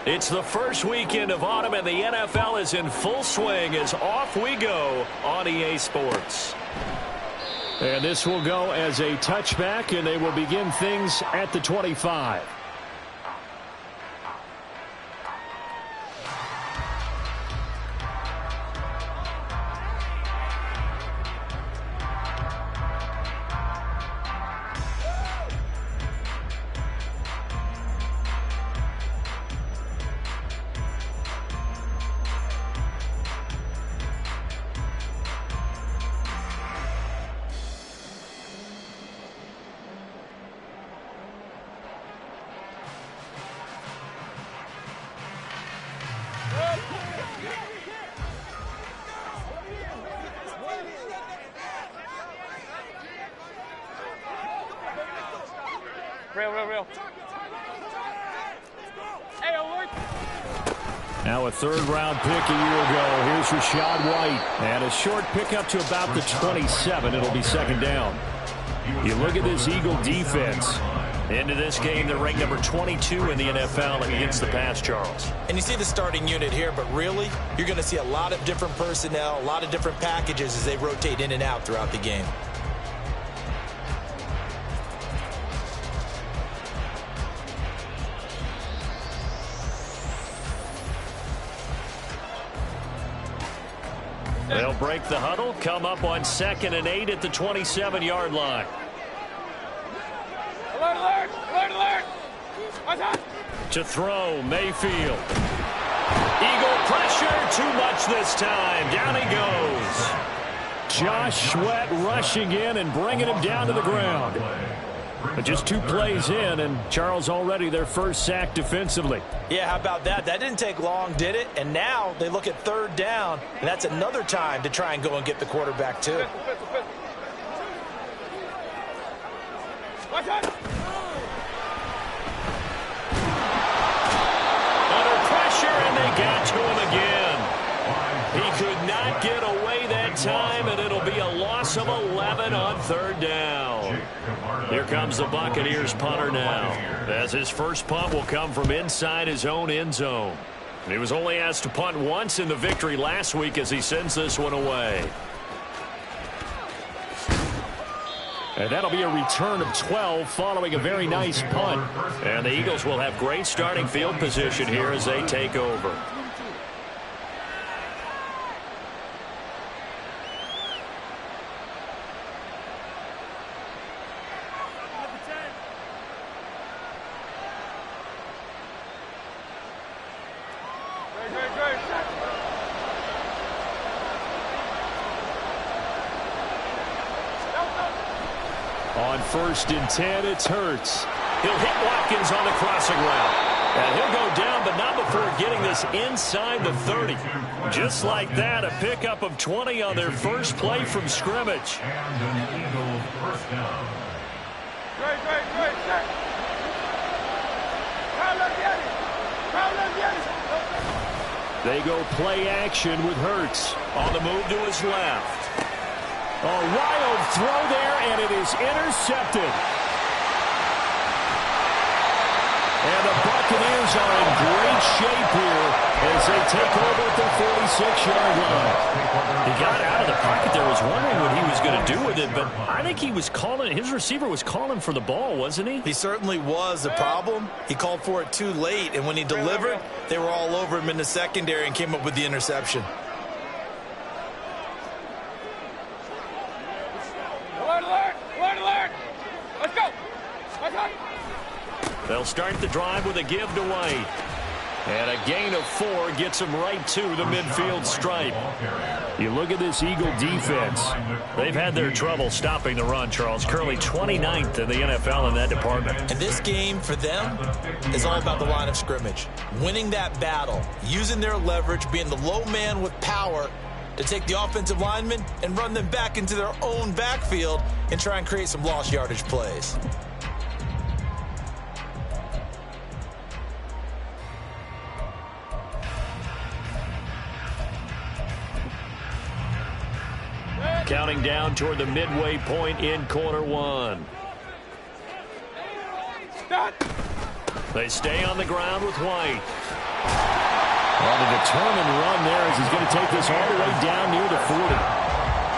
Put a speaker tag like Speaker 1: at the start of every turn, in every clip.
Speaker 1: It's the first weekend of autumn, and the NFL is in full swing as off we go on EA Sports. And this will go as a touchback, and they will begin things at the 25.
Speaker 2: Real. Hey, alert.
Speaker 1: Now a third-round pick a year ago. Here's Rachaad White. And a short pickup to about the 27. It'll be second down. You look at this Eagle defense. Into this game, they're ranked number 22 in the NFL against the pass, Charles.
Speaker 3: And you see the starting unit here, but really, you're going to see a lot of different personnel, a lot of different packages as they rotate in and out throughout the game.
Speaker 1: They'll break the huddle, come up on 2nd and 8 at the 27-yard line.
Speaker 2: Alert!
Speaker 1: To throw, Mayfield. Eagle pressure, too much this time. Down he goes. Josh Sweat rushing in and bringing him down to the ground. But just 2 plays in, and Charles already their first sack defensively.
Speaker 3: Yeah, how about that? That didn't take long, did it? And now they look at third down, and that's another time to try and go and get the quarterback, too.
Speaker 2: Watch out!
Speaker 1: Under pressure, and they got to him again. He could not get away that time, and it'll be a loss of 11 on third down. Here comes the Buccaneers punter now, as his first punt will come from inside his own end zone. He was only asked to punt once in the victory last week as he sends this one away. And that'll be a return of 12 following a very nice punt. And the Eagles will have great starting field position here as they take over. On 1st and 10, it's Hurts. He'll hit Watkins on the crossing route. And he'll go down, but not before getting this inside the 30. Just like that, a pickup of 20 on their first play from scrimmage. They go play action with Hurts. On the move to his left. A wild throw there, and it is intercepted. And the Buccaneers are in great shape here as they take over at the 46-yard line. He got out of the pocket there, was wondering what he was going to do with it, but I think he was calling, his receiver was calling for the ball, wasn't he?
Speaker 3: He certainly was. The problem, he called for it too late, and when he delivered, they were all over him in the secondary and came up with the interception.
Speaker 2: Alert! Let's go!
Speaker 1: They'll start the drive with a give to White. And a gain of 4 gets him right to the midfield stripe. You look at this Eagle defense. They've had their trouble stopping the run, Charles. Currently 29th in the NFL in that department.
Speaker 3: And this game, for them, is all about the line of scrimmage. Winning that battle, using their leverage, being the low man with power to take the offensive linemen and run them back into their own backfield and try and create some lost yardage plays.
Speaker 1: Counting down toward the midway point in quarter one. They stay on the ground with White. On a determined run there as he's going to take this all the way down near the 40.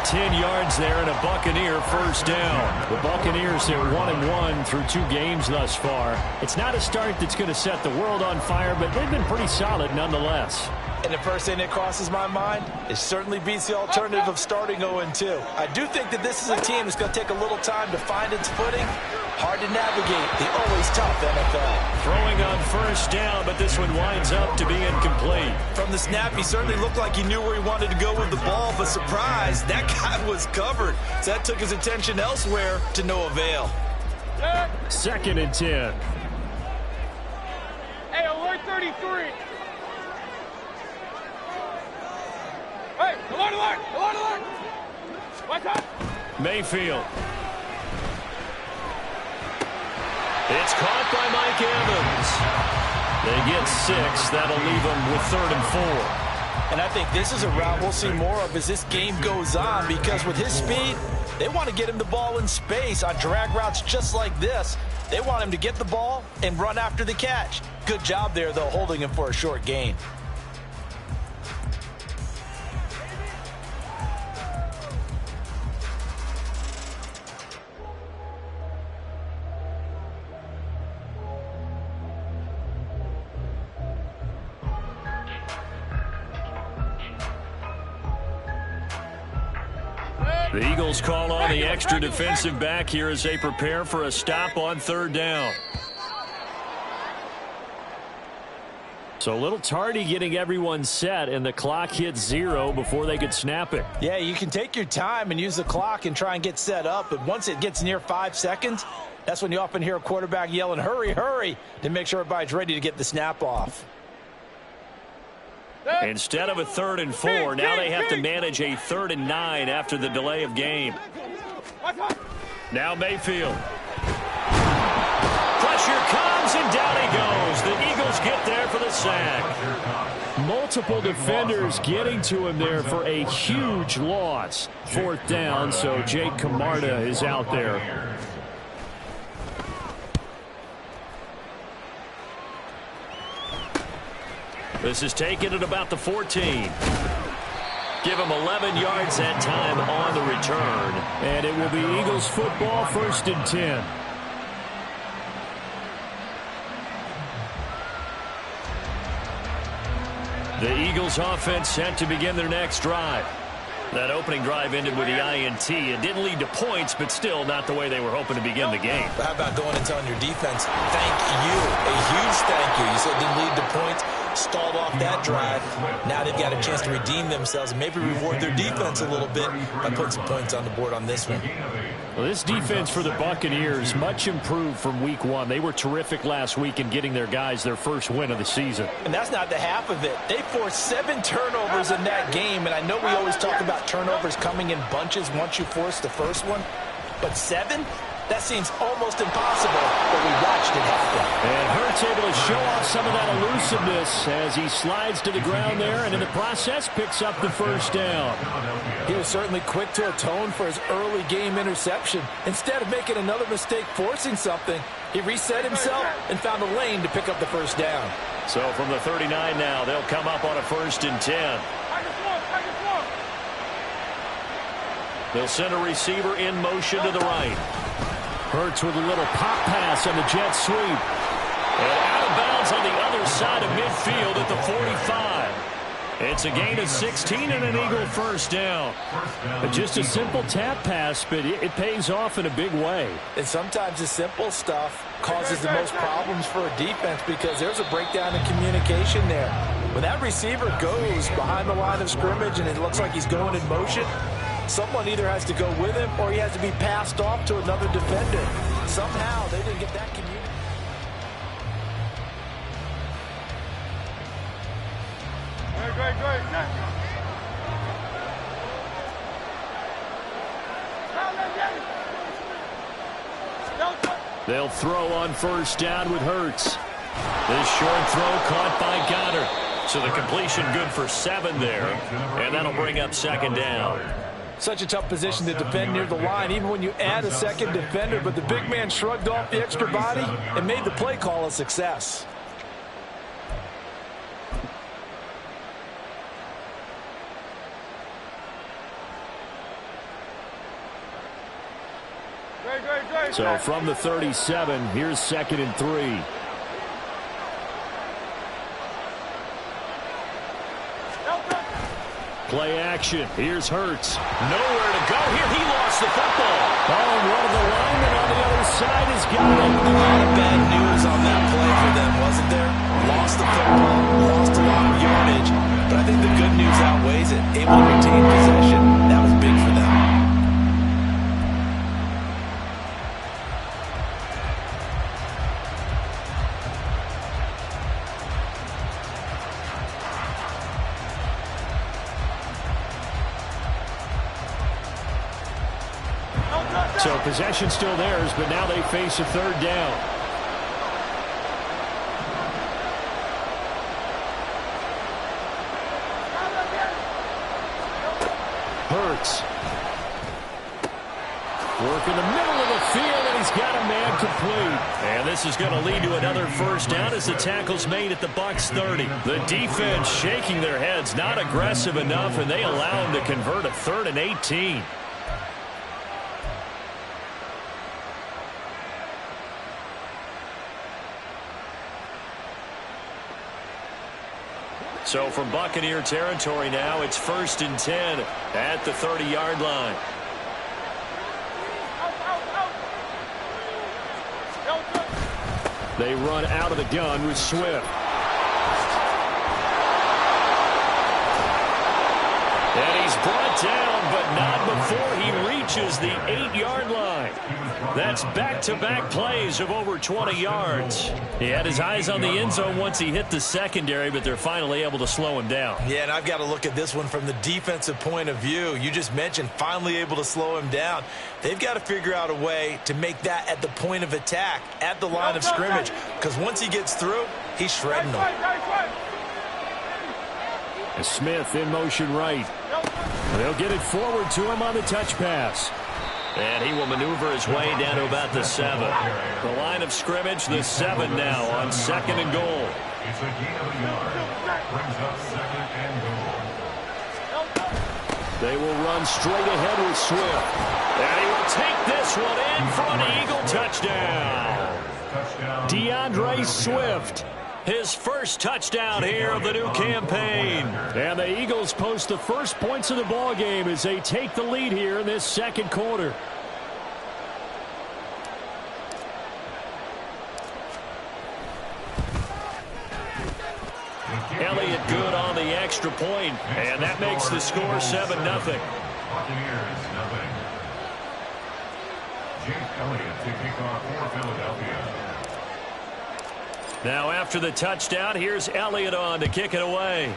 Speaker 1: 10 yards there and a Buccaneer first down. The Buccaneers are 1-1 through 2 games thus far. It's not a start that's going to set the world on fire, but they've been pretty solid nonetheless.
Speaker 3: And the first thing that crosses my mind, it certainly beats the alternative of starting 0-2. I do think that this is a team that's going to take a little time to find its footing. Hard to navigate the always tough NFL.
Speaker 1: Throwing on first down, but this one winds up to be incomplete.
Speaker 3: From the snap, he certainly looked like he knew where he wanted to go with the ball, but surprise, that guy was covered. So that took his attention elsewhere to no avail.
Speaker 1: 2nd and 10.
Speaker 2: Hey, alert 33. Hey, alert, alert, alert, alert. Watch out.
Speaker 1: Mayfield. It's caught by Mike Evans. They get 6. That'll leave them with 3rd and 4.
Speaker 3: And I think this is a route we'll see more of as this game goes on, because with his speed, they want to get him the ball in space on drag routes just like this. They want him to get the ball and run after the catch. Good job there, though, holding him for a short gain.
Speaker 1: The Eagles call on the extra defensive back here as they prepare for a stop on 3rd down. So a little tardy getting everyone set, and the clock hits 0 before they could snap it.
Speaker 3: Yeah, you can take your time and use the clock and try and get set up, but once it gets near 5 seconds, that's when you often hear a quarterback yelling, hurry, hurry, to make sure everybody's ready to get the snap off.
Speaker 1: Instead of a 3rd and 4, now they have to manage a 3rd and 9 after the delay of game. Now Mayfield. Pressure comes, and down he goes. The Eagles get there for the sack. Multiple defenders getting to him there for a huge loss. 4th down, so Jake Camarda is out there. This is taken at about the 14. Give him 11 yards that time on the return. And it will be Eagles football, 1st and 10. The Eagles offense set to begin their next drive. That opening drive ended with the INT. It didn't lead to points, but still not the way they were hoping to begin the game.
Speaker 3: But how about going and telling your defense, thank you, a huge thank you. You said it didn't lead to points, stalled off that drive. Now they've got a chance to redeem themselves and maybe reward their defense a little bit by putting some points on the board on this one.
Speaker 1: Well, this defense for the Buccaneers, much improved from week 1. They were terrific last week in getting their guys their first win of the season.
Speaker 3: And that's not the half of it. They forced 7 turnovers in that game, and I know we always talk about turnovers coming in bunches once you force the first one, but 7? That seems almost impossible, but we watched it happen.
Speaker 1: And Hurts able to show off some of that elusiveness as he slides to the ground there, and in the process picks up the first down.
Speaker 3: He was certainly quick to atone for his early game interception. Instead of making another mistake forcing something, he reset himself and found a lane to pick up the first down.
Speaker 1: So from the 39 now, they'll come up on a 1st and 10. They'll send a receiver in motion to the right. Hurts with a little pop pass on the jet sweep. And out of bounds on the other side of midfield at the 45. It's a gain of 16 and an Eagle first down. But just a simple tap pass, but it pays off in a big way.
Speaker 3: And sometimes the simple stuff causes the most problems for a defense because there's a breakdown in communication there. When that receiver goes behind the line of scrimmage and it looks like he's going in motion, someone either has to go with him or he has to be passed off to another defender. Somehow they didn't get that communication.
Speaker 2: Great.
Speaker 1: They'll throw on first down with Hurts. This short throw caught by Goddard. So the completion good for 7 there. And that'll bring up 2nd down.
Speaker 3: Such a tough position to defend near the line, even when you add a second defender. But the big man shrugged off the extra body and made the play call a success.
Speaker 1: So from the 37, here's 2nd and 3. Play action. Here's Hurts. Nowhere to go here. He lost the football. Oh, one of the linemen on the other side has got it.
Speaker 3: A lot of bad news on that play for them, wasn't there? Lost the football, lost a lot of yardage, but I think the good news outweighs it. Able to retain possession. That was big for them.
Speaker 1: So possession still theirs, but now they face a 3rd down. Hurts. Work in the middle of the field, and he's got a man complete. And this is going to lead to another 1st down as the tackle's made at the Bucs 30. The defense shaking their heads, not aggressive enough, and they allow him to convert a 3rd and 18. So from Buccaneer territory now, it's 1st and 10 at the 30-yard line. They run out of the gun with Swift. And he's brought down, but not before he reaches the 8-yard line. That's back-to-back plays of over 20 yards. He had his eyes on the end zone once he hit the secondary, but they're finally able to slow him down.
Speaker 3: Yeah, and I've got to look at this one from the defensive point of view. You just mentioned finally able to slow him down. They've got to figure out a way to make that at the point of attack, at the line of scrimmage, because once he gets through, he's shredding them.
Speaker 1: And Smith in motion right. They'll get it forward to him on the touch pass. And he will maneuver his way down to about the 7. The line of scrimmage, the 7 now on 2nd and goal.
Speaker 4: It's a gain of a yard. Brings up 2nd and goal.
Speaker 1: They will run straight ahead with Swift. And he will take this one in for an Eagle touchdown. DeAndre Swift. His first touchdown here of the new campaign. And the Eagles post the first points of the ball game as they take the lead here in this 2nd quarter. Elliott good on the extra point, and that makes the score 7-0.
Speaker 4: Buccaneers, nothing. Jake Elliott to kick off for Philadelphia.
Speaker 1: Now after the touchdown, here's Elliott on to kick it away.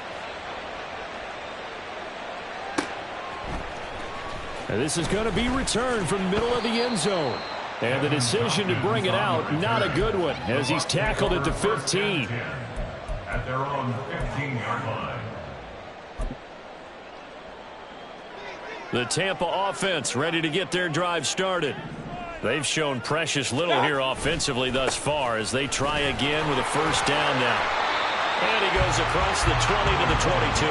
Speaker 1: And this is going to be returned from the middle of the end zone. And the decision to bring it out, not a good one, as he's tackled at the 15.
Speaker 4: At their own 15-yard line.
Speaker 1: The Tampa offense ready to get their drive started. They've shown precious little here offensively thus far as they try again with a 1st down now. And he goes across the 20 to the 22.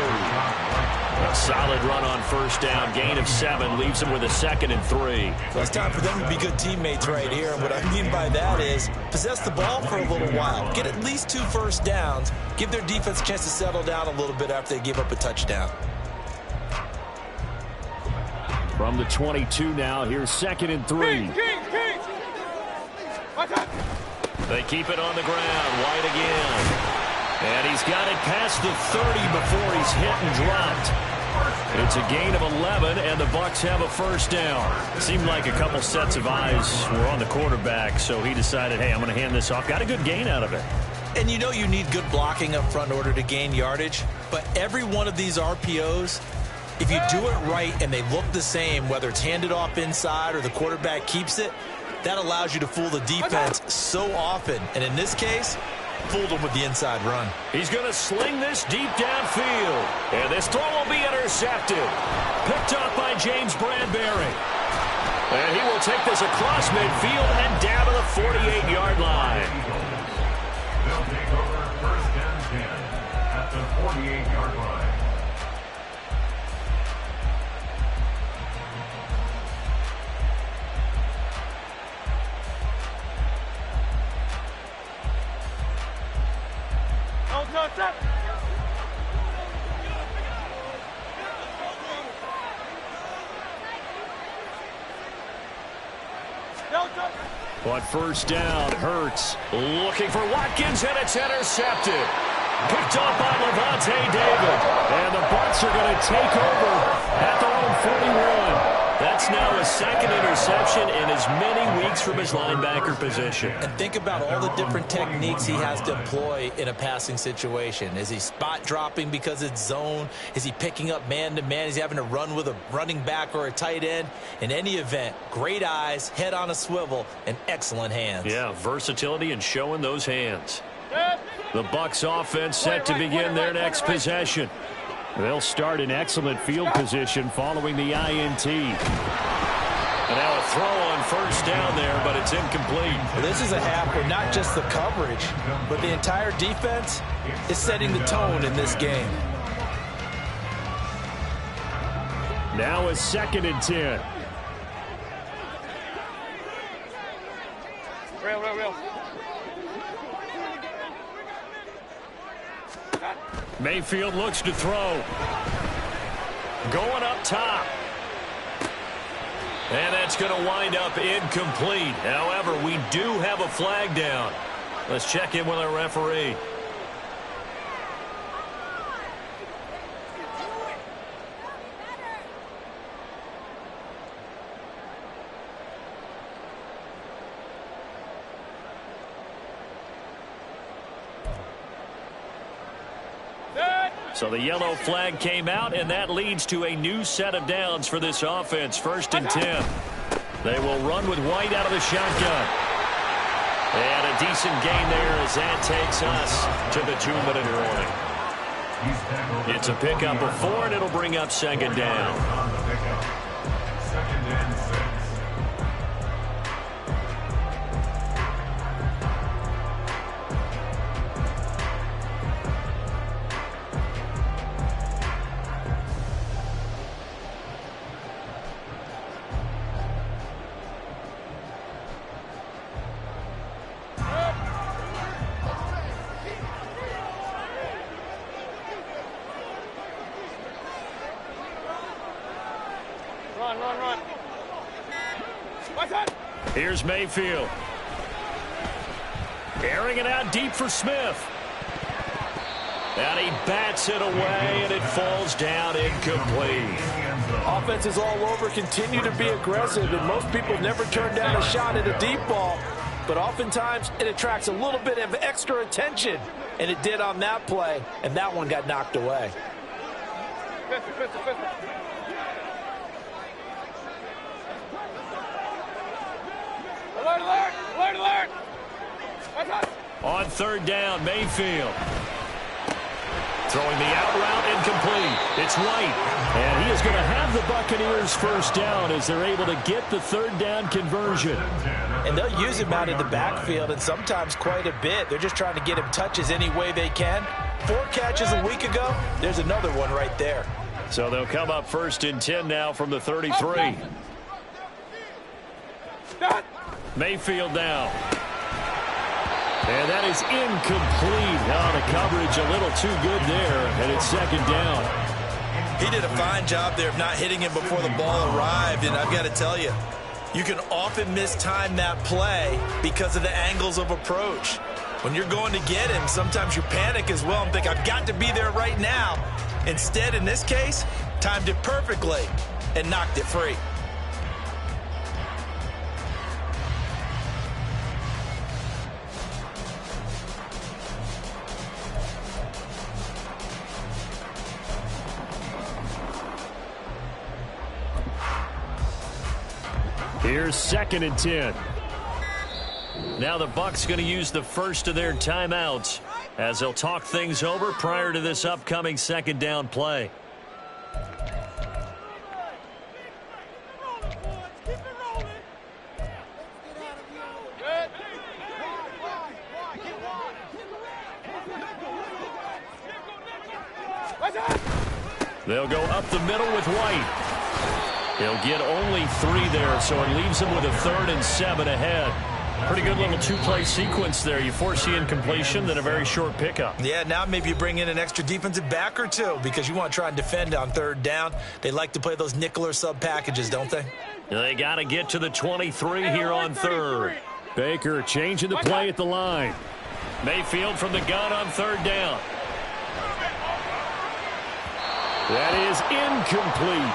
Speaker 1: A solid run on 1st down. Gain of 7 leaves him with a 2nd and 3.
Speaker 3: So it's time for them to be good teammates right here. And what I mean by that is possess the ball for a little while. Get at least 2 first downs. Give their defense a chance to settle down a little bit after they give up a touchdown.
Speaker 1: From the 22 now, here's 2nd and 3. They keep it on the ground. White again. And he's got it past the 30 before he's hit and dropped. It's a gain of 11, and the Bucs have a 1st down. Seemed like a couple sets of eyes were on the quarterback, so he decided, hey, I'm going to hand this off. Got a good gain out of it.
Speaker 3: And you know you need good blocking up front in order to gain yardage, but every one of these RPOs, if you do it right and they look the same, whether it's handed off inside or the quarterback keeps it, that allows you to fool the defense so often. And in this case, fooled him with the inside run.
Speaker 1: He's going to sling this deep downfield. And this throw will be intercepted. Picked up by James Bradbury. And he will take this across midfield and down to the 48-yard line.
Speaker 4: They'll take over 1st and 10 at the 48-yard line.
Speaker 2: No, stop.
Speaker 1: On first down, Hurts looking for Watkins, and it's intercepted. Picked up by Lavonte David. And the Bucs are going to take over at their own 41. That's now his second interception in as many weeks from his linebacker position.
Speaker 3: And think about all the different techniques he has to employ in a passing situation. Is he spot dropping because it's zone? Is he picking up man-to-man? Is he having to run with a running back or a tight end? In any event, great eyes, head on a swivel, and excellent hands.
Speaker 1: Yeah, versatility and showing those hands. The Bucs offense set to begin their next possession. They'll start in excellent field position following the INT. And now a throw on first down there, but it's incomplete.
Speaker 3: Well, this is a half where not just the coverage, but the entire defense is setting the tone in this game.
Speaker 1: Now a 2nd and 10.
Speaker 2: Real.
Speaker 1: Mayfield looks to throw. Going up top. And that's going to wind up incomplete. However, we do have a flag down. Let's check in with our referee. So the yellow flag came out, and that leads to a new set of downs for this offense. 1st and 10. They will run with White out of the shotgun. And a decent gain there as that takes us to the 2-minute warning. It's a pickup of 4, and it'll bring up 2nd down.
Speaker 4: Second and 6.
Speaker 2: Run.
Speaker 1: Here's Mayfield. Airing it out deep for Smith. And he bats it away, and it falls down incomplete.
Speaker 3: Offense is all over, continue to be aggressive, and most people never turn down a shot at a deep ball. But oftentimes, it attracts a little bit of extra attention. And it did on that play, and that one got knocked away.
Speaker 2: Pistol. Alert!
Speaker 1: On 3rd down, Mayfield. Throwing the out route, incomplete. It's White. And he is going to have the Buccaneers 1st down as they're able to get the 3rd down conversion.
Speaker 3: And they'll use him out in the backfield, and sometimes quite a bit. They're just trying to get him touches any way they can. 4 catches a week ago. There's another one right there.
Speaker 1: So they'll come up 1st and 10 now from the 33. Mayfield now. And that is incomplete. Now the coverage a little too good there, and it's 2nd down.
Speaker 3: He did a fine job there of not hitting him before the ball arrived, and I've got to tell you, you can often mistime that play because of the angles of approach. When you're going to get him, sometimes you panic as well and think, I've got to be there right now. Instead, in this case, timed it perfectly and knocked it free.
Speaker 1: Here's 2nd and 10. Now the Bucs going to use the first of their timeouts as they'll talk things over prior to this upcoming 2nd down play. They'll go up the middle with White. He'll get only 3 there, so it leaves him with a 3rd and 7 ahead. Pretty good little two-play sequence there. You force the incompletion, then a very short pickup.
Speaker 3: Yeah, now maybe you bring in an extra defensive back or two because you want to try and defend on third down. They like to play those nickel or sub packages, don't they?
Speaker 1: They got to get to the 23 here on third. Baker changing the play at the line. Mayfield from the gun on third down. That is incomplete.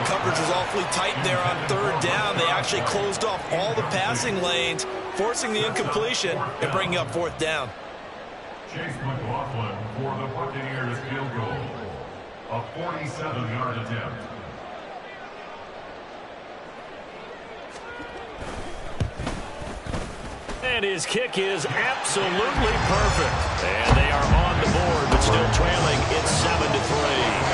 Speaker 3: Coverage was awfully tight there on third down. They actually closed off all the passing lanes, forcing the incompletion and bringing up fourth down.
Speaker 4: Chase McLaughlin for the Buccaneers field goal. A 47-yard attempt.
Speaker 1: And his kick is absolutely perfect. And they are on the board, but still trailing. It's 7-3.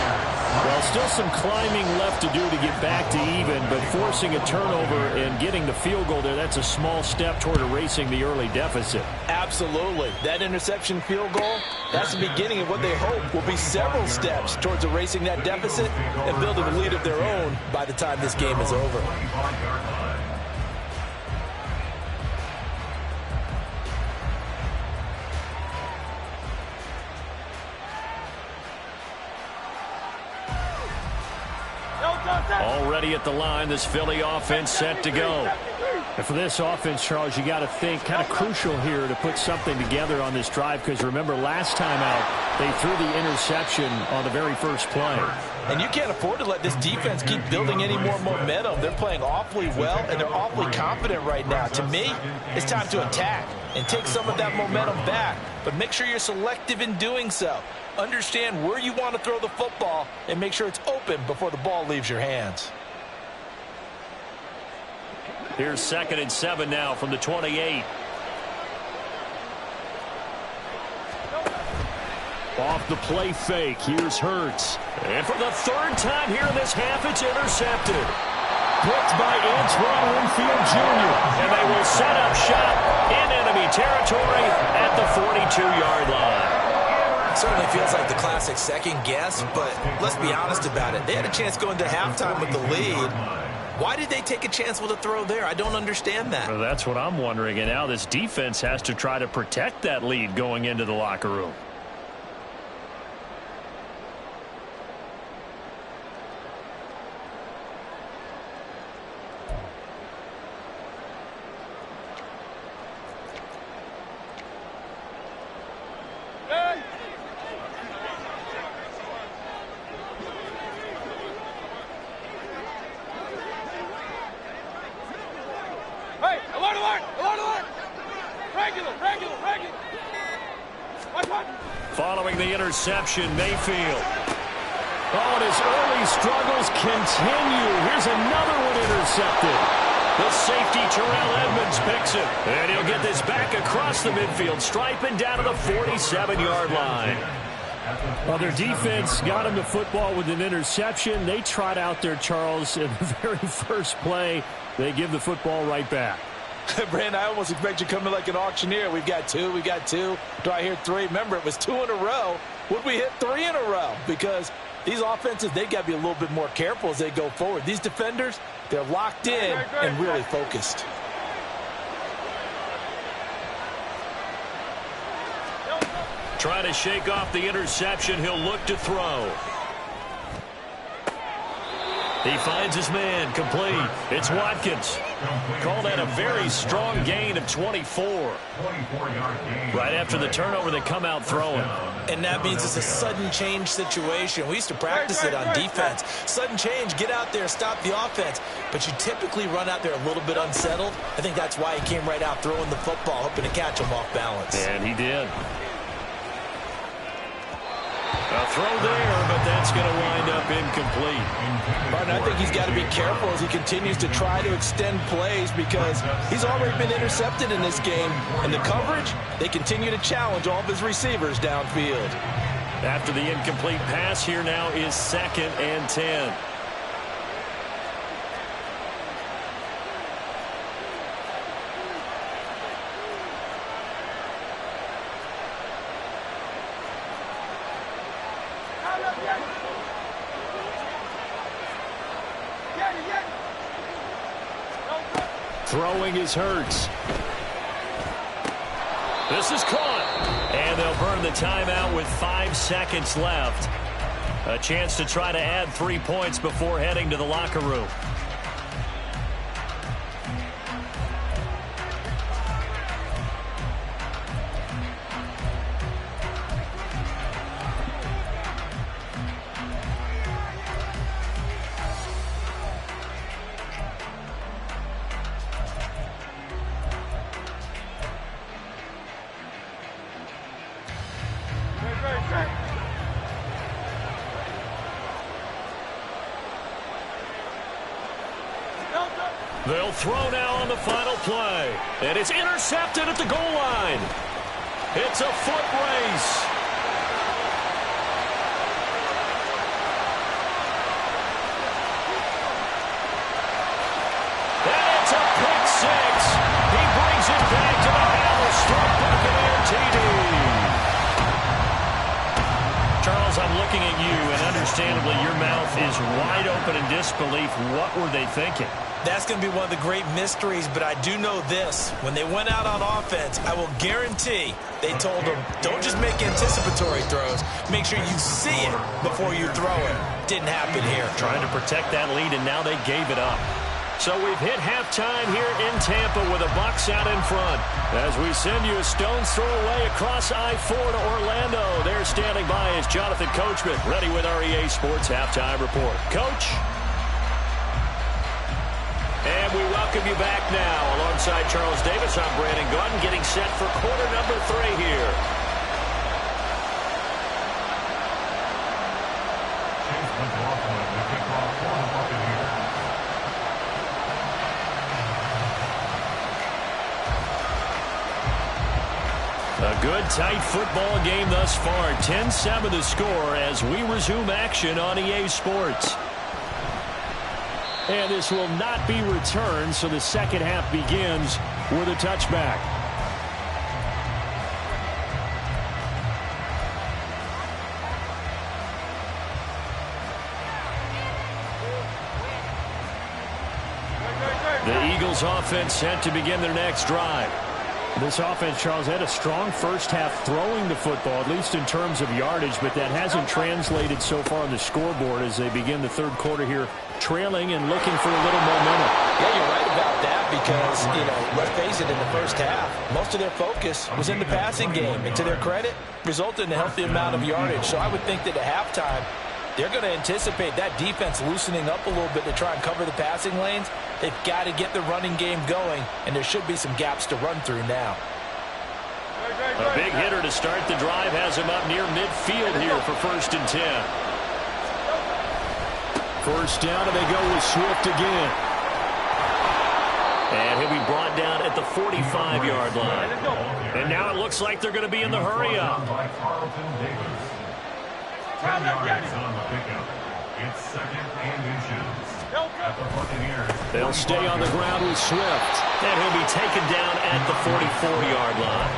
Speaker 1: Well, still some climbing left to do to get back to even, but forcing a turnover and getting the field goal there, that's a small step toward erasing the early deficit.
Speaker 3: Absolutely. That interception field goal, that's the beginning of what they hope will be several steps towards erasing that deficit and building a lead of their own by the time this game is over.
Speaker 1: Already at the line, this Philly offense set to go. And for this offense, Charles, you got to think kind of crucial here to put something together on this drive because remember last time out, they threw the interception on the very first play.
Speaker 3: And you can't afford to let this defense keep building any more momentum. They're playing awfully well, and they're awfully confident right now. To me, it's time to attack and take some of that momentum back, but make sure you're selective in doing so. Understand where you want to throw the football and make sure it's open before the ball leaves your hands.
Speaker 1: Here's 2nd and 7 now from the 28. Off the play fake. Here's Hurts. And for the third time here in this half, it's intercepted. Picked by Antoine Winfield Jr. And they will set up shop in enemy territory at the 42-yard line.
Speaker 3: Certainly feels like the classic second guess, but let's be honest about it. They had a chance going to halftime with the lead. Why did they take a chance with a throw there? I don't understand that.
Speaker 1: Well, that's what I'm wondering. And now this defense has to try to protect that lead going into the locker room. Following the interception, Mayfield. Oh, and his early struggles continue. Here's another one intercepted. The safety, Terrell Edmonds, picks it. And he'll get this back across the midfield stripe and down to the 47-yard line. Well, their defense got him the football with an interception. They trot out there, Charles, in the very first play. They give the football right back.
Speaker 3: Brand, I almost expect you to come in like an auctioneer. We've got two. Do I hear three? Remember, it was 2 in a row. Would we hit 3 in a row? Because these offenses, they got to be a little bit more careful as they go forward. These defenders, they're locked in and really focused.
Speaker 1: Trying to shake off the interception. He'll look to throw. He finds his man, complete. It's Watkins. Called that a very strong gain of 24. Right after the turnover, they come out throwing.
Speaker 3: And that means it's a sudden change situation. We used to practice it on defense. Sudden change, get out there, stop the offense. But you typically run out there a little bit unsettled. I think that's why he came right out throwing the football, hoping to catch him off balance.
Speaker 1: And he did. A throw there, but that's going to wind up incomplete.
Speaker 3: Martin, I think he's got to be careful as he continues to try to extend plays because he's already been intercepted in this game. And the coverage, they continue to challenge all of his receivers downfield.
Speaker 1: After the incomplete pass, here now is 2nd and 10. Throwing is Hurts. This is caught. And they'll burn the timeout with 5 seconds left. A chance to try to add 3 points before heading to the locker room. They'll throw now on the final play. And it's intercepted at the goal line. It's a foot race. And it's a pick six. He brings it back to the Halstead Buccaneer TD. Charles, I'm looking at you, and understandably your mouth is wide open in disbelief. What were they thinking?
Speaker 3: That's going to be one of the great mysteries, but I do know this. When they went out on offense, I will guarantee they told them, don't just make anticipatory throws. Make sure you see it before you throw it. Didn't happen here.
Speaker 1: Trying to protect that lead, and now they gave it up. So we've hit halftime here in Tampa with the Bucs out in front. As we send you a stone's throw away across I-4 to Orlando. There standing by is Jonathan Coachman, ready with our EA Sports Halftime Report. Coach? And we welcome you back now. Alongside Charles Davis, I'm Brandon Gaudin, getting set for quarter number 3 here.
Speaker 4: Chase McLaughlin, the kickoff for the Buccaneers.
Speaker 1: A good, tight football game thus far. 10-7 the score as we resume action on EA Sports. And this will not be returned, so the second half begins with a touchback. The Eagles offense set to begin their next drive. This offense, Charles, had a strong first half throwing the football, at least in terms of yardage, but that hasn't translated so far on the scoreboard as they begin the third quarter here, trailing and looking for a little momentum.
Speaker 3: Yeah, you're right about that because, let's face it, in the first half, most of their focus was in the passing game. And to their credit, resulted in a healthy amount of yardage. So I would think that at halftime, they're going to anticipate that defense loosening up a little bit to try and cover the passing lanes. They've got to get the running game going, and there should be some gaps to run through now.
Speaker 1: A big hitter to start the drive has him up near midfield here for 1st and 10. First down, and they go with Swift again. And he'll be brought down at the 45-yard line. And now it looks like they're going to be in the hurry-up.
Speaker 4: 10 yards on the pickup. It's 2nd and inches. At the Buccaneers.
Speaker 1: They'll stay on the ground with Swift. And he'll be taken down at the 44-yard line.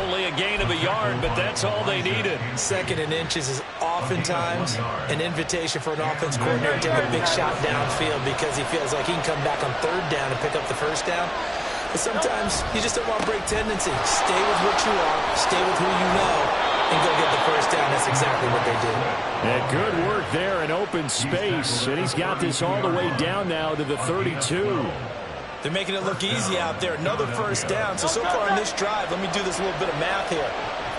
Speaker 1: Only a gain of a yard, but that's all they needed.
Speaker 3: 2nd and inches is oftentimes an invitation for an offense coordinator to take a big shot downfield because he feels like he can come back on 3rd down and pick up the 1st down. But sometimes you just don't want to break tendency. Stay with what you are, stay with who you know, and go get the 1st down. That's exactly what they did.
Speaker 1: And good work there in open space. And he's got this all the way down now to the 32.
Speaker 3: They're making it look easy out there. Another 1st down. So far in this drive, let me do this little bit of math here.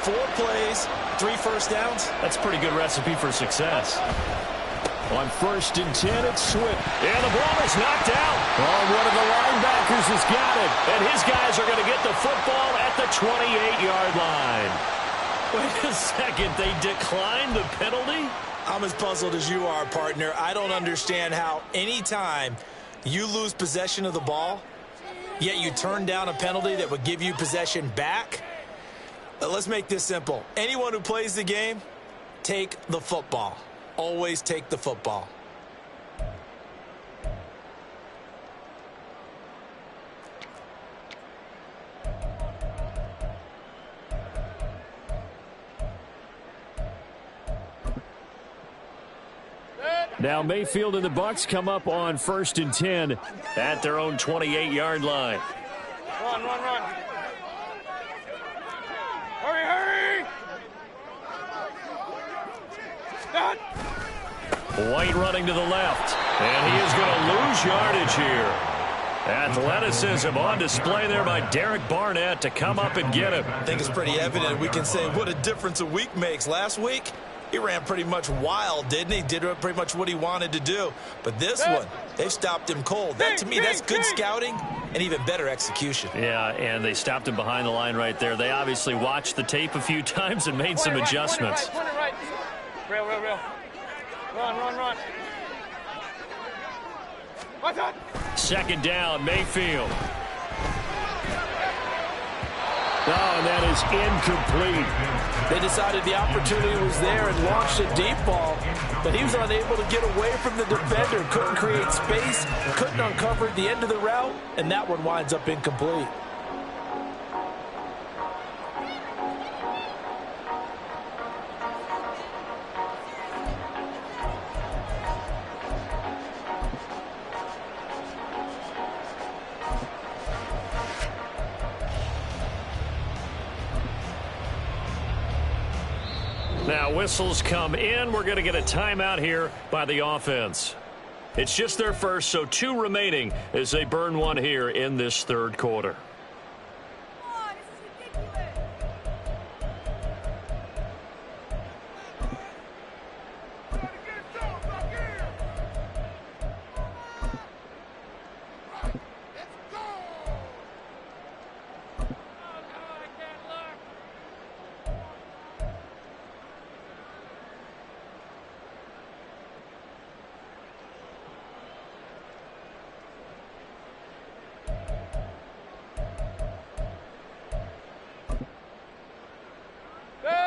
Speaker 3: 4 plays, 3 1st downs.
Speaker 1: That's a pretty good recipe for success. On 1st and 10, it's Swift. And the ball is knocked out. Oh, one of the linebackers has got it. And his guys are going to get the football at the 28-yard line. Wait a second, they declined the penalty?
Speaker 3: I'm as puzzled as you are, partner. I don't understand how any time you lose possession of the ball, yet you turn down a penalty that would give you possession back. Let's make this simple. Anyone who plays the game, take the football. Always take the football.
Speaker 1: Now Mayfield and the Bucs come up on 1st and 10 at their own 28-yard line.
Speaker 2: Run.
Speaker 1: White running to the left, and he is going to lose yardage here. Athleticism on display there by Derek Barnett to come up and get him.
Speaker 3: I think it's pretty evident. We can say what a difference a week makes. Last week, he ran pretty much wild, didn't he? Did pretty much what he wanted to do. But this one, they've stopped him cold. That, to me, that's good scouting and even better execution.
Speaker 1: Yeah, and they stopped him behind the line right there. They obviously watched the tape a few times and made some adjustments.
Speaker 2: Right. Real. Run. What's that?
Speaker 1: Second down, Mayfield. Oh, and that is incomplete.
Speaker 5: They decided the opportunity was there and launched a deep ball, but he was unable to get away from the defender, couldn't create space, couldn't uncover the end of the route, and that one winds up incomplete.
Speaker 1: Now whistles come in. We're going to get a timeout here by the offense. It's just their first, so 2 remaining as they burn one here in this third quarter.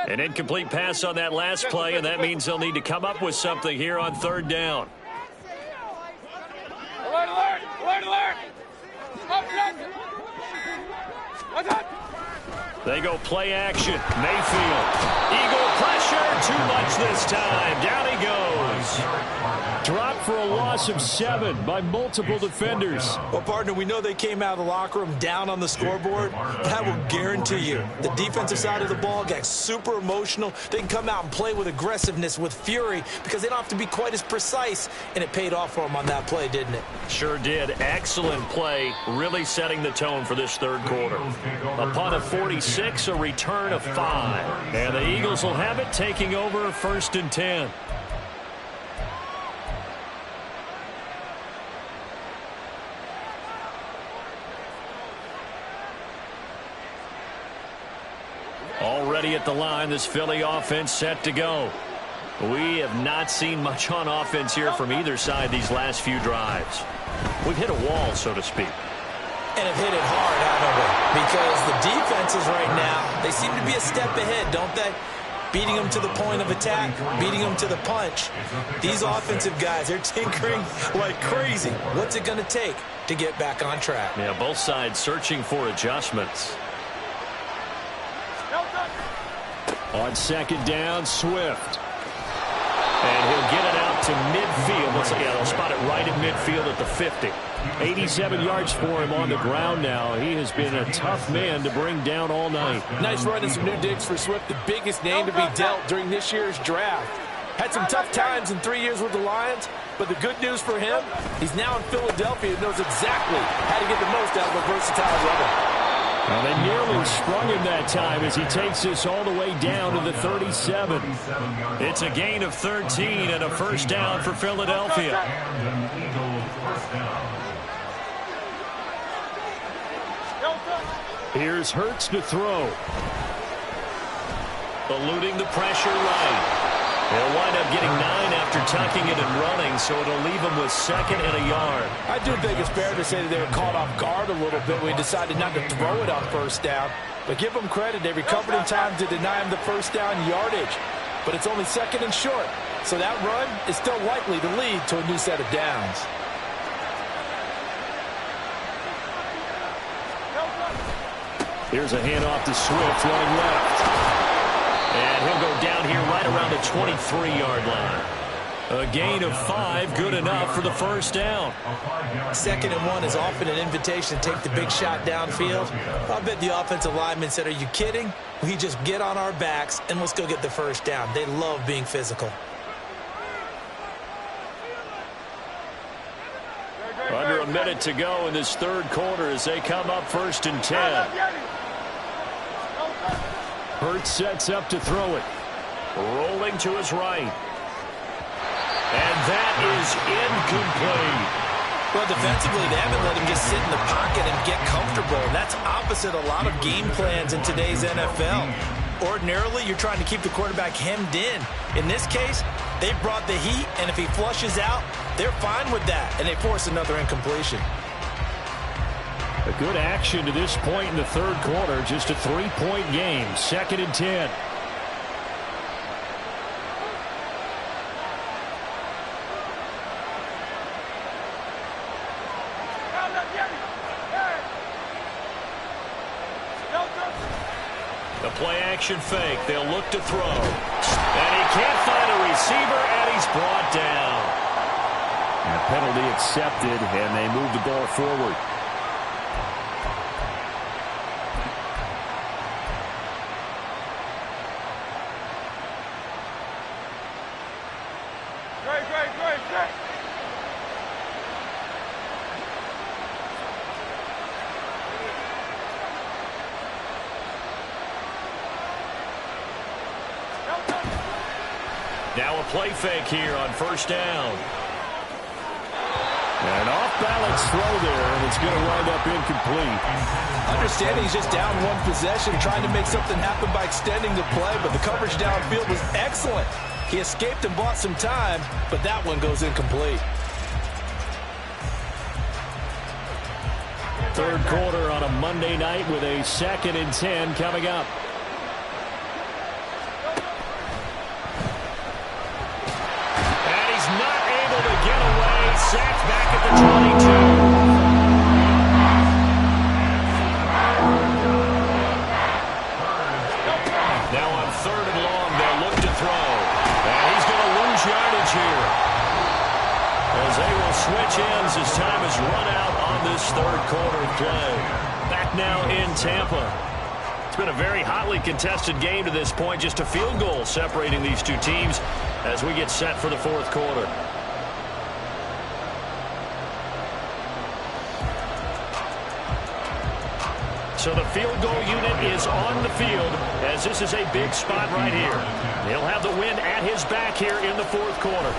Speaker 1: An incomplete pass on that last play, and that means they'll need to come up with something here on third down.
Speaker 2: Alert!
Speaker 1: They go play action. Mayfield. Eagle pressure. Too much this time. Down he goes. Dropped for a loss of 7 by multiple defenders.
Speaker 3: Well, partner, we know they came out of the locker room down on the scoreboard, but I will guarantee you the defensive side of the ball got super emotional. They can come out and play with aggressiveness, with fury, because they don't have to be quite as precise, and it paid off for them on that play, didn't it?
Speaker 1: Sure did. Excellent play, really setting the tone for this third quarter. A punt of 46, a return of 5. And the Eagles will have it, taking over 1st and 10. Already at the line, this Philly offense set to go. We have not seen much on offense here from either side these last few drives. We've hit a wall, so to speak.
Speaker 3: And have hit it hard, haven't we? Because the defenses right now, they seem to be a step ahead, don't they? Beating them to the point of attack, beating them to the punch. These offensive guys, they're tinkering like crazy. What's it going to take to get back on track?
Speaker 1: Yeah, both sides searching for adjustments. On second down, Swift. And he'll get it out to midfield. Looks like, they'll spot it right at midfield at the 50. 87 yards for him on the ground now. He has been a tough man to bring down all night.
Speaker 5: Nice run and some new digs for Swift, the biggest name to be dealt during this year's draft. Had some tough times in 3 years with the Lions, but the good news for him, he's now in Philadelphia and knows exactly how to get the most out of a versatile runner.
Speaker 1: Well, they nearly sprung him that time as he takes this all the way down to the 37. It's a gain of 13 and a first down for Philadelphia. Here's Hurts to throw. Eluding the pressure right. They'll wind up getting 9 after tucking it and running, so it'll leave them with 2nd and a yard.
Speaker 5: I do think it's fair to say that they were caught off guard a little bit when we decided not to throw it on first down. But give them credit, they recovered in time to deny him the first down yardage. But it's only 2nd and short, so that run is still likely to lead to a new set of downs.
Speaker 1: Here's a handoff to Swift running left. And he'll go down here right around the 23-yard line. A gain of 5, good enough for the first down.
Speaker 3: 2nd and 1 is often an invitation to take the big shot downfield. I bet the offensive lineman said, are you kidding? We just get on our backs and let's go get the first down. They love being physical.
Speaker 1: minute to go in this third quarter as they come up 1st and 10. Hurts sets up to throw it. Rolling to his right. And that is incomplete.
Speaker 3: Well, defensively, they haven't let him just sit in the pocket and get comfortable. That's opposite a lot of game plans in today's NFL. Ordinarily, you're trying to keep the quarterback hemmed in. In this case, they brought the heat, and if he flushes out, they're fine with that, and they force another incompletion.
Speaker 1: A good action to this point in the third quarter. Just a 3-point game. 2nd and 10. The play action fake. They'll look to throw. And he can't find a receiver, and he's brought down. And a penalty accepted, and they move the ball forward.
Speaker 2: Great.
Speaker 1: Now a play fake here on 1st down. An off-balance throw there, and it's going to wind up incomplete.
Speaker 5: Understanding he's just down one possession, trying to make something happen by extending the play, but the coverage downfield was excellent. He escaped and bought some time, but that one goes incomplete.
Speaker 1: Third quarter on a Monday night with a 2nd and 10 coming up. And he's not able to get away. Sacked back at the 22. Now on 3rd and long, they'll look to throw. And he's going to lose yardage here, as they will switch ends as time is run out on this third quarter of play. Back now in Tampa. It's been a very hotly contested game to this point. Just a field goal separating these two teams as we get set for the fourth quarter. So the field goal unit is on the field as this is a big spot right here. He'll have the wind at his back here in the fourth quarter.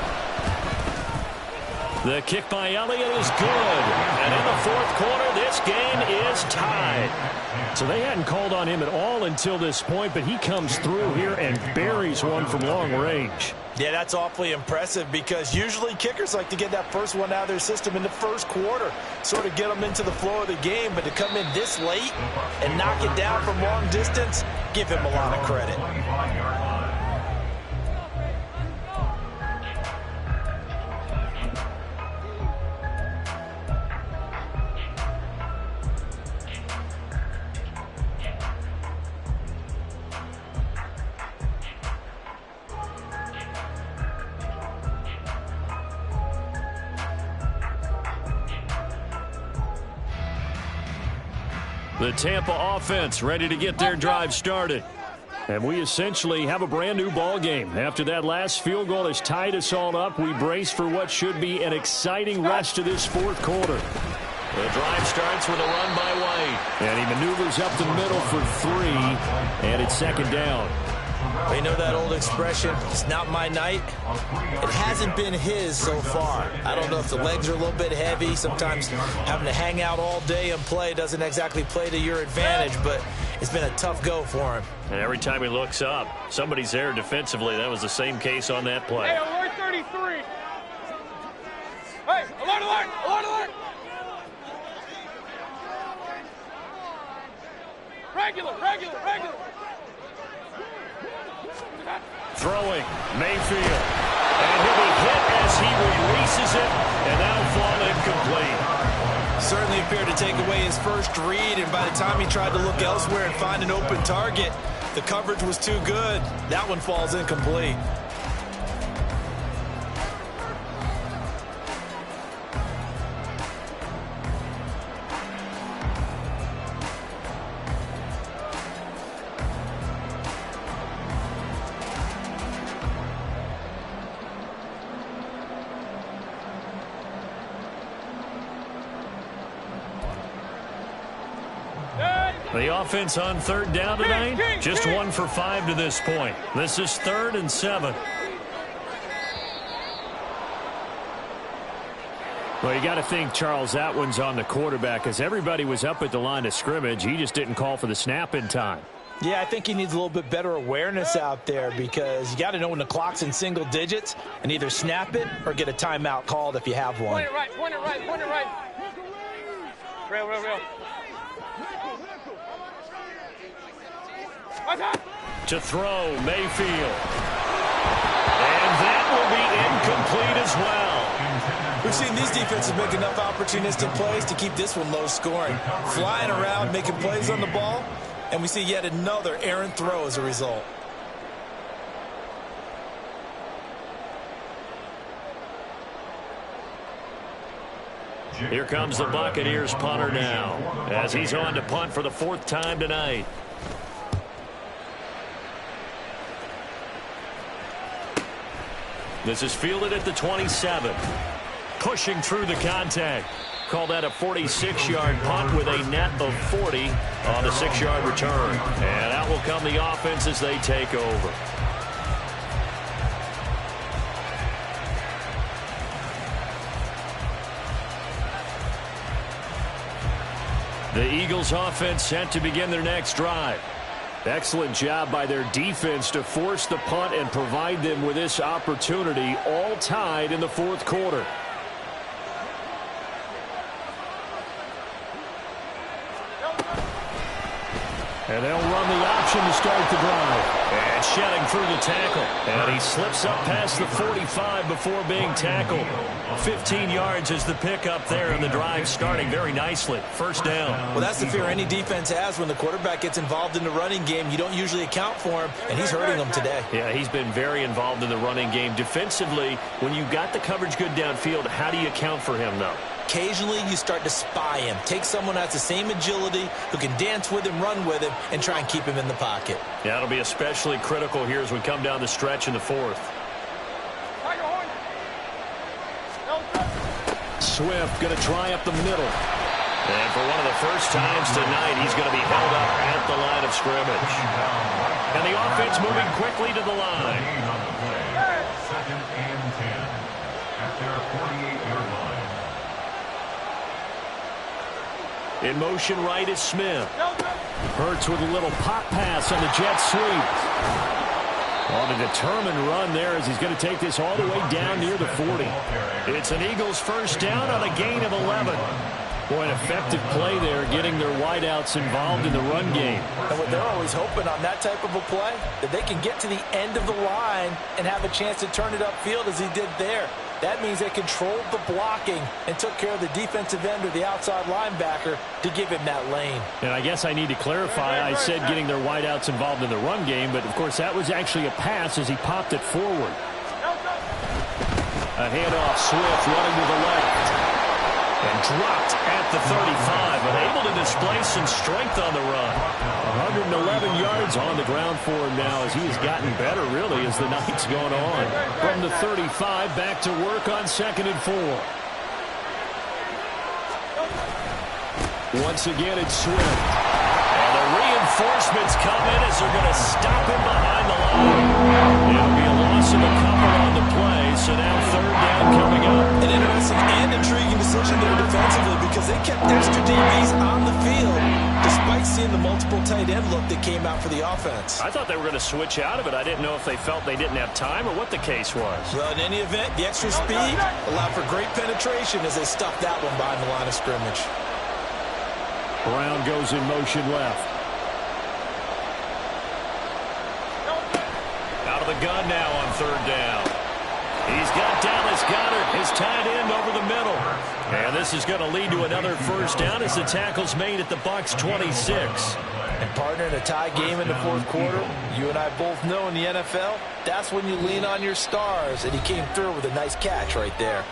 Speaker 1: The kick by Elliott is good. And in the fourth quarter, this game is tied. So they hadn't called on him at all until this point, but he comes through here and buries one from long range.
Speaker 3: Yeah, that's awfully impressive because usually kickers like to get that first one out of their system in the first quarter, sort of get them into the flow of the game, but to come in this late and knock it down from long distance, give him a lot of credit.
Speaker 1: The Tampa offense ready to get their drive started. And we essentially have a brand new ball game. After that last field goal has tied us all up, we brace for what should be an exciting rest of this fourth quarter. The drive starts with a run by White. And he maneuvers up the middle for 3, and it's 2nd down.
Speaker 3: You know that old expression, it's not my night? It hasn't been his so far. I don't know if the legs are a little bit heavy. Sometimes having to hang out all day and play doesn't exactly play to your advantage, but it's been a tough go for him.
Speaker 1: And every time he looks up, somebody's there defensively. That was the same case on that play.
Speaker 2: Hey, alert 33. Hey, alert, alert, alert, alert. Regular.
Speaker 1: Throwing, Mayfield. And he'll be hit as he releases it, and that'll fall incomplete.
Speaker 3: Certainly appeared to take away his first read, and by the time he tried to look elsewhere and find an open target, the coverage was too good. That one falls incomplete.
Speaker 1: The offense on third down tonight, just 1 for 5 to this point. This is 3rd and 7. Well, you got to think, Charles, that one's on the quarterback, as everybody was up at the line of scrimmage. He just didn't call for the snap in time.
Speaker 5: Yeah, I think he needs a little bit better awareness out there, because you got to know when the clock's in single digits and either snap it or get a timeout called if you have one.
Speaker 2: Point it right, point it right, point it right. Real.
Speaker 1: To throw, Mayfield. And that will be incomplete as well.
Speaker 3: We've seen these defenses make enough opportunistic plays to keep this one low scoring. Flying around, making plays on the ball, and we see yet another errant throw as a result.
Speaker 1: Here comes the Buccaneers punter now, as he's on to punt for the 4th time tonight. This is fielded at the 27. Pushing through the contact. Call that a 46-yard punt with a net of 40 on the 6-yard return. And out will come the offense as they take over. The Eagles offense set to begin their next drive. Excellent job by their defense to force the punt and provide them with this opportunity, all tied in the 4th quarter. And they'll run the option to start the drive. And shedding through the tackle. And he slips up past the 45 before being tackled. 15 yards is the pickup there, and the drive starting very nicely. 1st down.
Speaker 3: Well, that's the fear any defense has when the quarterback gets involved in the running game. You don't usually account for him, and he's hurting them today.
Speaker 1: Yeah, he's been very involved in the running game. Defensively, when you got the coverage good downfield, how do you account for him, though?
Speaker 3: Occasionally, you start to spy him. Take someone who has the same agility, who can dance with him, run with him, and try and keep him in the pocket.
Speaker 1: Yeah, it'll be especially critical here as we come down the stretch in the 4th. Swift going to try up the middle. And for one of the first times tonight, he's going to be held up at the line of scrimmage. And the offense moving quickly to the line.
Speaker 4: 2nd and 10 at their 48-yard line.
Speaker 1: In motion right is Smith. Hurts with a little pop pass on the jet sweep. On a determined run there as he's going to take this all the way down near the 40. It's an Eagles 1st down on a gain of 11. Boy, an effective play there, getting their wideouts involved in the run game.
Speaker 5: And what they're always hoping on that type of a play, that they can get to the end of the line and have a chance to turn it upfield as he did there. That means they controlled the blocking and took care of the defensive end or the outside linebacker to give him that lane.
Speaker 1: And I guess I need to clarify, I said getting their wideouts involved in the run game, but of course that was actually a pass as he popped it forward. A handoff, Swift running to the left. And dropped at the 35, but able to display some strength on the run. 111 yards on the ground for him now as he's gotten better, really, as the night's gone on. From the 35, back to work on 2nd and 4. Once again, it's Swift. And the reinforcements come in as they're going to stop him behind the line. It'll be a loss of a couple on the play, so now 3rd down coming up.
Speaker 3: An interesting and intriguing decision there defensively, because they kept extra DBs on the field despite seeing the multiple tight end look that came out for the offense.
Speaker 1: I thought they were going to switch out of it. I didn't know if they felt they didn't have time or what the case was.
Speaker 3: Well, in any event, the extra speed allowed for great penetration as they stuffed that one behind the line of scrimmage.
Speaker 1: Brown goes in motion left. Out of the gun now on 3rd down. He's got Dallas Goedert, his tight end, over the middle. And this is going to lead to another 1st down as the tackle's made at the Bucs 26.
Speaker 5: And partner, in a tie game in the 4th quarter, you and I both know in the NFL, that's when you lean on your stars. And he came through with a nice catch right there.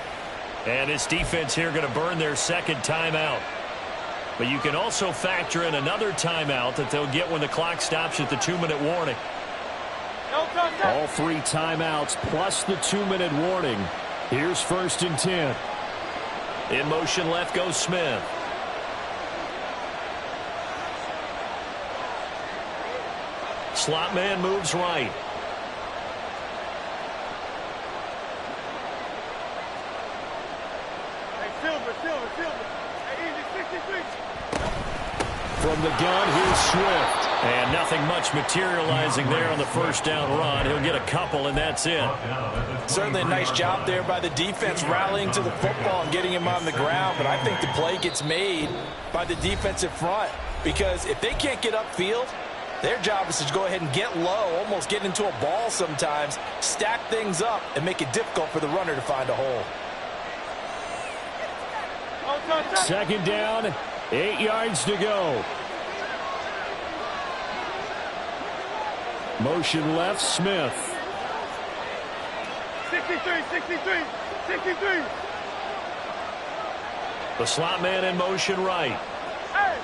Speaker 1: And his defense here going to burn their 2nd timeout. But you can also factor in another timeout that they'll get when the clock stops at the 2-minute warning. All 3 timeouts plus the 2-minute warning. Here's 1st and 10. In motion left goes Smith. Slot man moves right.
Speaker 2: Hey, Silver. Hey, easy, 63.
Speaker 1: From the gun, here's Swift. And nothing much materializing there on the first down run. He'll get a couple, and that's it.
Speaker 5: Certainly a nice job there by the defense rallying to the football and getting him on the ground. But I think the play gets made by the defensive front, because if they can't get upfield, their job is to go ahead and get low, almost get into a ball sometimes, stack things up, and make it difficult for the runner to find a hole.
Speaker 1: Second down, 8 yards to go. Motion left, Smith.
Speaker 2: 63.
Speaker 1: The slot man in motion right.
Speaker 2: Hey.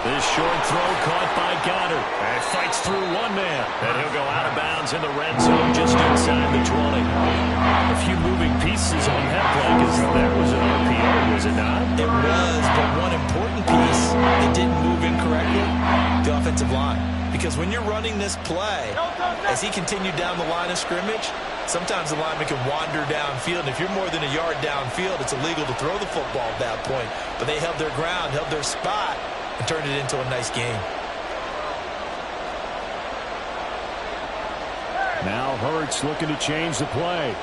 Speaker 1: This short throw caught by Goddard. And fights through one man. And he'll go out of bounds in the red zone just inside the 20. A few moving pieces on that play, because that was an RPO, was it not?
Speaker 3: It was, but one important piece that didn't move incorrectly, the offensive line. Because when you're running this play, as he continued down the line of scrimmage, sometimes the lineman can wander downfield. And if you're more than a yard downfield, it's illegal to throw the football at that point. But they held their ground, held their spot, and turned it into a nice game.
Speaker 1: Now Hurts looking to change the play.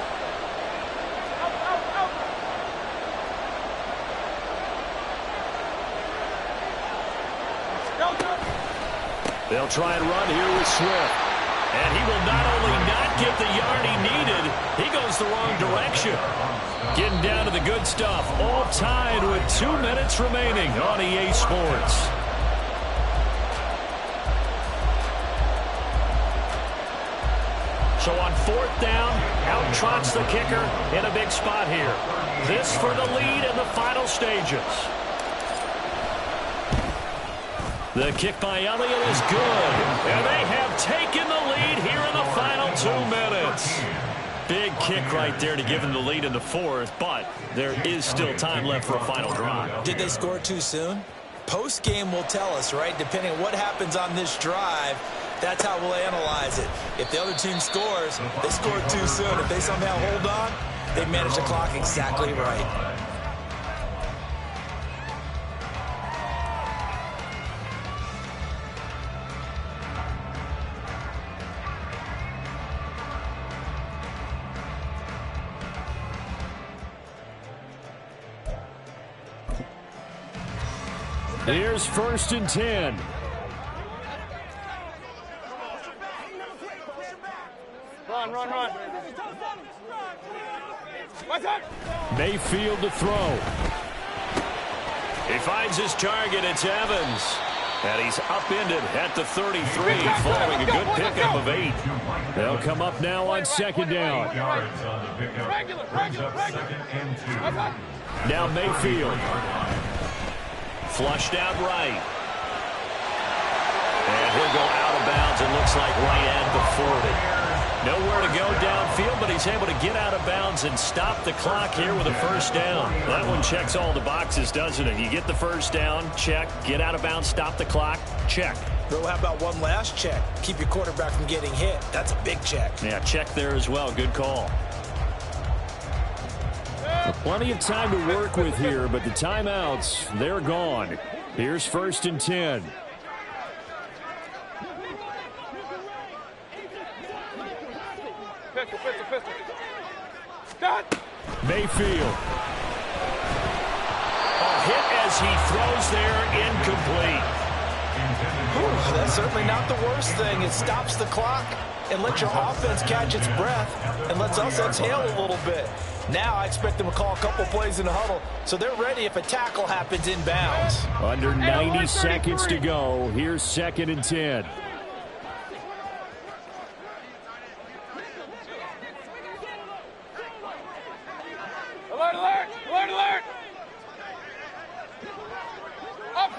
Speaker 1: They'll try and run here with Swift. And he will not only not get the yard he needed, he goes the wrong direction. Getting down to the good stuff. All tied with 2 minutes remaining on EA Sports. So on fourth down, out trots the kicker in a big spot here. This for the lead in the final stages. The kick by Elliott is good. And they have taken the lead here in the final 2 minutes. Big kick right there to give them the lead in the fourth, but there is still time left for a final drive.
Speaker 3: Did they score too soon? Post-game will tell us, right? Depending on what happens on this drive, that's how we'll analyze it. If the other team scores, they scored too soon. If they somehow hold on, they manage the clock exactly right.
Speaker 1: Here's 1st and 10.
Speaker 2: Run.
Speaker 1: Mayfield to throw. He finds his target. It's Evans. And he's upended at the 33 following a good pickup of 8. They'll come up now on 2nd down. Now Mayfield. Flushed out right. And he'll go out of bounds, it looks like, right at the 40. Nowhere to go downfield, but he's able to get out of bounds and stop the clock here with a first down. That one checks all the boxes, doesn't it? You get the first down, check. Get out of bounds, stop the clock, check.
Speaker 3: Though, how about one last check? Keep your quarterback from getting hit. That's a big check.
Speaker 1: Yeah, check there as well. Good call. Plenty of time to work with here, but the timeouts, they're gone. Here's 1st and 10.
Speaker 2: Pistol. Done.
Speaker 1: Mayfield. A hit as he throws there, incomplete.
Speaker 5: Whew, that's certainly not the worst thing. It stops the clock and lets your offense catch its breath and lets us exhale a little bit. Now I expect them to call a couple plays in the huddle, so they're ready if a tackle happens inbounds.
Speaker 1: Under 90 seconds to go. Here's 2nd and 10.
Speaker 2: Alert! Up,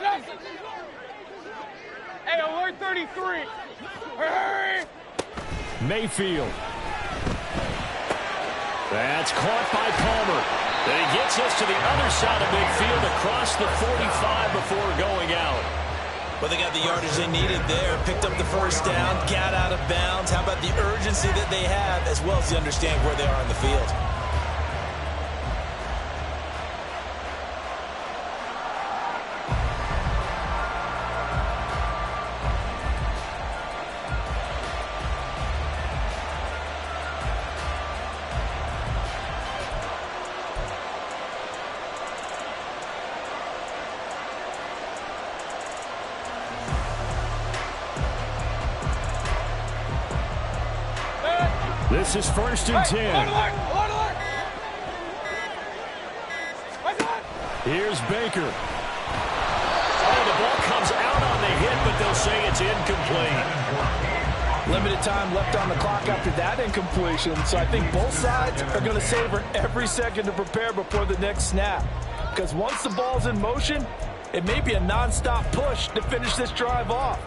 Speaker 2: hey, alert 33. Hurry!
Speaker 1: Mayfield. That's caught by Palmer. And he gets us to the other side of midfield across the 45 before going out.
Speaker 3: Well, they got the yardage they needed there, picked up the first down, got out of bounds. How about the urgency that they have, as well as the understanding where they are on the field?
Speaker 1: This is 1st and 10.
Speaker 2: Alert!
Speaker 1: Here's Baker. Oh, the ball comes out on the hit, but they'll say it's incomplete.
Speaker 5: Limited time left on the clock after that incompletion, so I think both sides are going to savor every second to prepare before the next snap. Because once the ball's in motion, it may be a nonstop push to finish this drive off.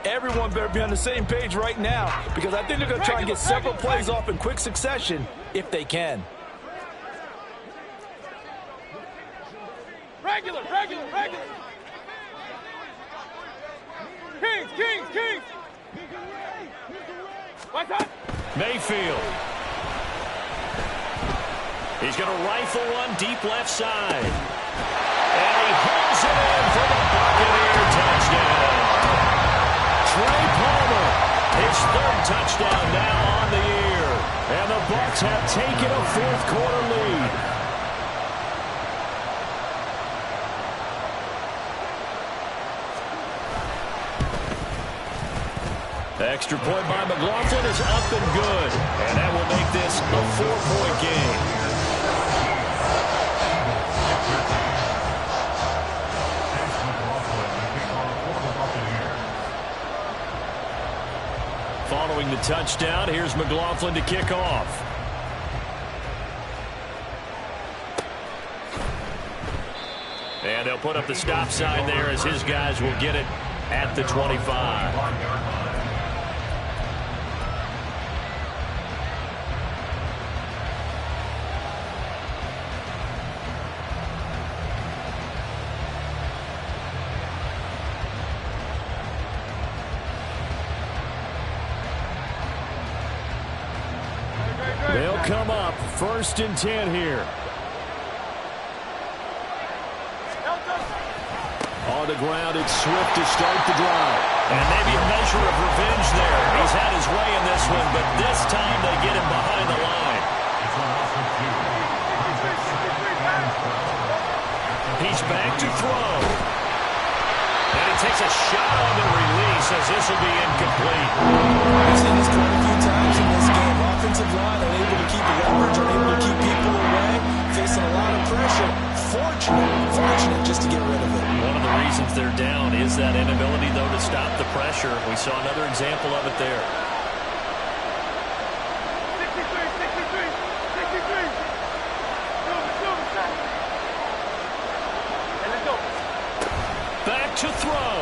Speaker 5: Everyone better be on the same page right now, because I think they're going to try and get several plays off in quick succession if they can.
Speaker 2: Regular. Kings. What's up?
Speaker 1: Mayfield. He's going to rifle one deep left side. And he hooks it in for the Buccaneer touchdown. Trey Palmer, his 3rd touchdown now on the year. And the Bucs have taken a 4th quarter lead. Extra point by McLaughlin is up and good. And that will make this a 4-point game. Following the touchdown, here's McLaughlin to kick off. And they'll put up the stop sign there as his guys will get it at the 25. They'll come up 1st and 10 here. On the ground, it's Swift to start the drive. And maybe a measure of revenge there. He's had his way in this one, but this time they get him behind the line. He's back to throw. And he takes a shot on the release as this will be incomplete.
Speaker 3: We've seen this quite a few times in this game. Offensive line unable to keep leverage, unable to keep people away, facing a lot of pressure. Fortunate just to get rid of it.
Speaker 1: One of the reasons they're down is that inability, though, to stop the pressure. We saw another example of it there.
Speaker 2: 63. And let's go.
Speaker 1: Back to throw.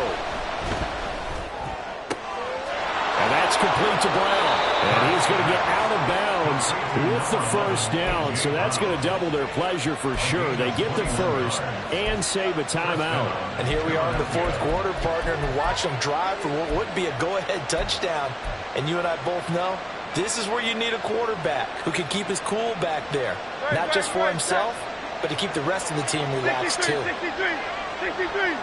Speaker 1: And that's complete to Brown. And he's going to get out of bounds with the 1st down. So that's going to double their pleasure for sure. They get the 1st and save a timeout.
Speaker 5: And here we are in the 4th quarter, partner, and watch them drive for what would be a go-ahead touchdown. And you and I both know this is where you need a quarterback who can keep his cool back there. Not just for himself, but to keep the rest of the team relaxed, too.
Speaker 2: 63.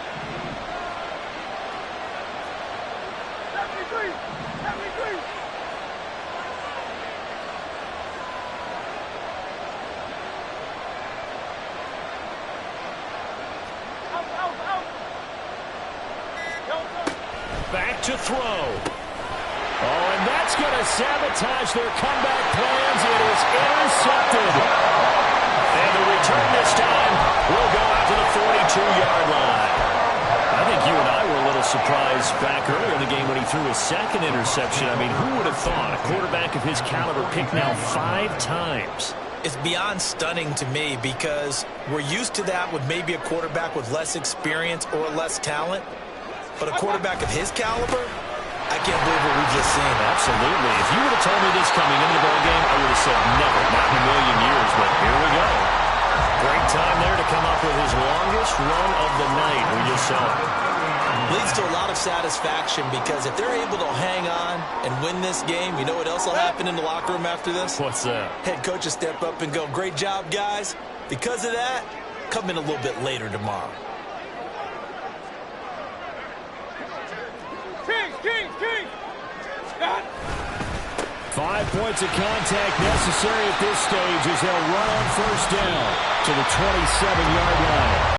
Speaker 1: Back to throw. Oh, and that's going to sabotage their comeback plans. It is intercepted. And the return this time will go out to the 42-yard line. I think you and I were a little surprised back earlier in the game when he threw his 2nd interception. I mean, who would have thought a quarterback of his caliber picked now 5 times?
Speaker 3: It's beyond stunning to me because we're used to that with maybe a quarterback with less experience or less talent. But a quarterback of his caliber, I can't believe what we've just seen.
Speaker 1: Absolutely. If you would have told me this coming into the ball game, I would have said never, not in a million years. But here we go. run of the night we just saw.
Speaker 3: Leads to a lot of satisfaction because if they're able to hang on and win this game, you know what else will happen in the locker room after this?
Speaker 1: What's that?
Speaker 3: Head coach will step up and go, great job, guys. Because of that, come in a little bit later tomorrow.
Speaker 2: King! Scott!
Speaker 1: 5 points of contact necessary at this stage as they'll run on first down to the 27-yard line.